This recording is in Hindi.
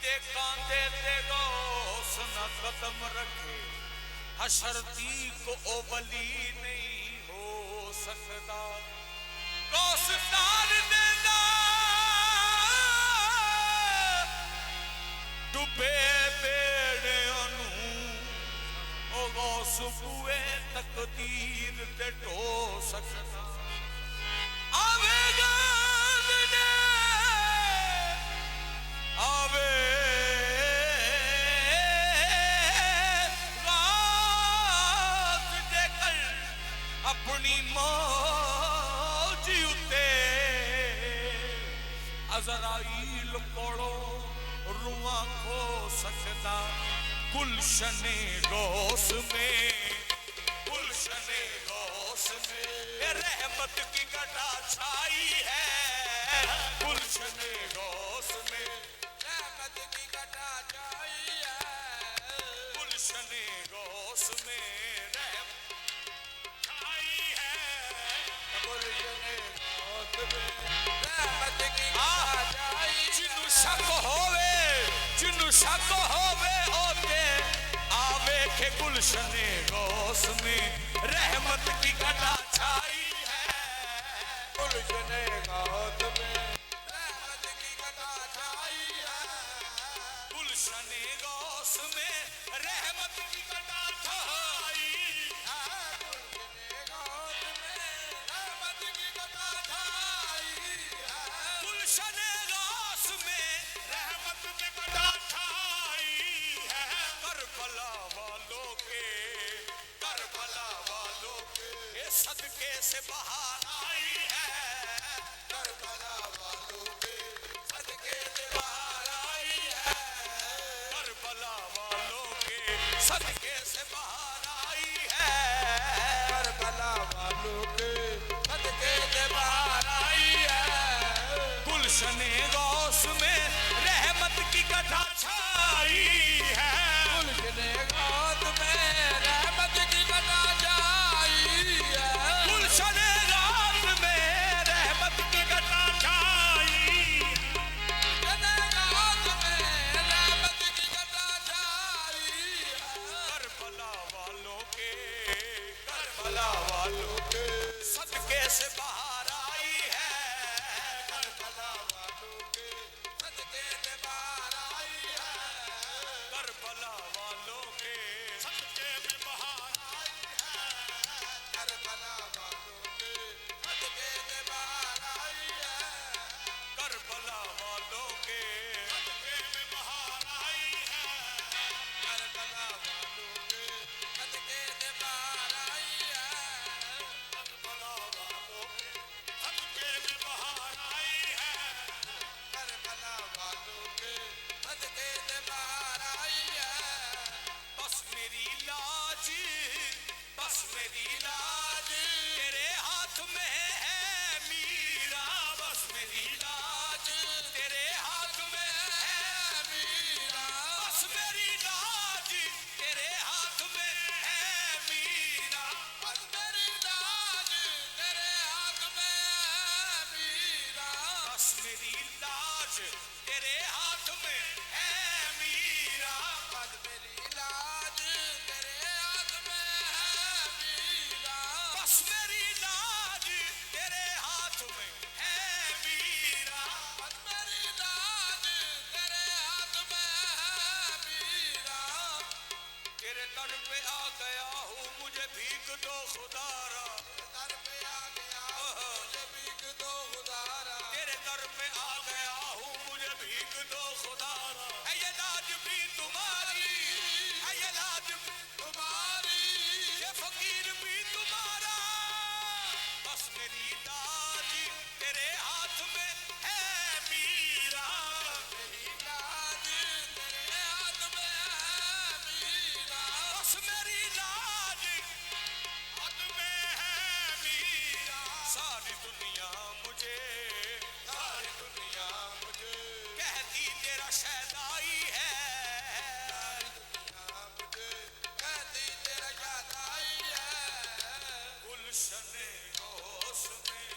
दे कांधे ते गौस न कदम रखे, हशरती को ओ वली नहीं हो सकता। गौस तार देदा डुबे बेड़े अनु, ओ गौस बुए तकदीर ते ढो सकता। आवेगा आवे रात जेकर अपनी मौज उते, अज़राइल कोड़ो रुआ खो सकता। गुलशने गौस में, गुलशने गौस में रहमत की घटा छाई है। गुलशने गौस में रहमत की घटा छाई है। गुलशने गौस में रहमत छाई है। गुलशने गौस में रहमत की घटा छाई है। जिन्नू शक होवे, जिन्नू शक होवे ओते आवे के गुलशने गौस में रहमत की घटा छाई है। गुलशने गौस में रहमत की घटा छाई है। गुलशने गौस में रहमत की घटा छाई है। गुलशने गौस में रहमत की घटा छाई है। गुलशने गौस में रहमत की घटा छाई है। करबला वालों के, करबला वालों के सदके से बाहर आई है। करबला वालों के सदके से बाहर आई है। करबला वालों के सदके से बाहर आई है। करबला वालों के सदके से बाहर आई है। गुलशने गौस में रहमत की घटा छाई है। गुलशने गौस में रहमत की घटा छाई है। गुलशने गौस में रहमत की घटा छाई है। गुलशने गौस में रहमत की घटा छाई है। करबला वालों के, करबला वालों के सदके से बाहर आई है। करबला वालों के सदके से बाहर आई है। करबला वालों के सदके में बाहर आई है। करबला वालों के सदके से बाहर आई है। करबला वालों के सदके में बाहर आई है। करबला वालों के सदके से बाहर आई है। करबला वालों के सदके में बाहर आई है। करबला वालों के सदके से बाहर आई है। बस मेरी लाज, बस मेरी लाज तेरे हाथ में है मीरा। बस मेरी लाज तेरे हाथ में है मीरा। बस मेरी लाज तेरे हाथ में है मीरा। बस मेरी लाज तेरे हाथ में है मीरा। बस मेरी लाज तेरे हाथ में है मीरा। बस मेरी लाज तेरे हाथ में है मीरा। बस मेरी लाज तेरे हाथ में है मीरा। बस मेरी लाज तेरे हाथ में है मीरा। तेरे दर पे आ गया हूँ, मुझे भीख दो खुदारा। दर पे आ गया हूँ, मुझे भीख दो खुदारा। तेरे दर पे आ गया हूँ, मुझे भीख दो खुदारा। है ये लाज भी तुम्हारी, है ये लाज भी तुम्हारी, ये फकीर भी तुम्हारा। बस मेरी लाज तेरे हाथ में है मीरा। मेरी लाज तेरे हाथ में है मीरा। बस मेरी लाज हाथ में है मीरा। सारी दुनिया मुझे, सारी दुनिया मुझे कहती तेरा शहदाई है। सारी दुनिया मुझे कहती तेरा शहदाई है। गुलशने गौस में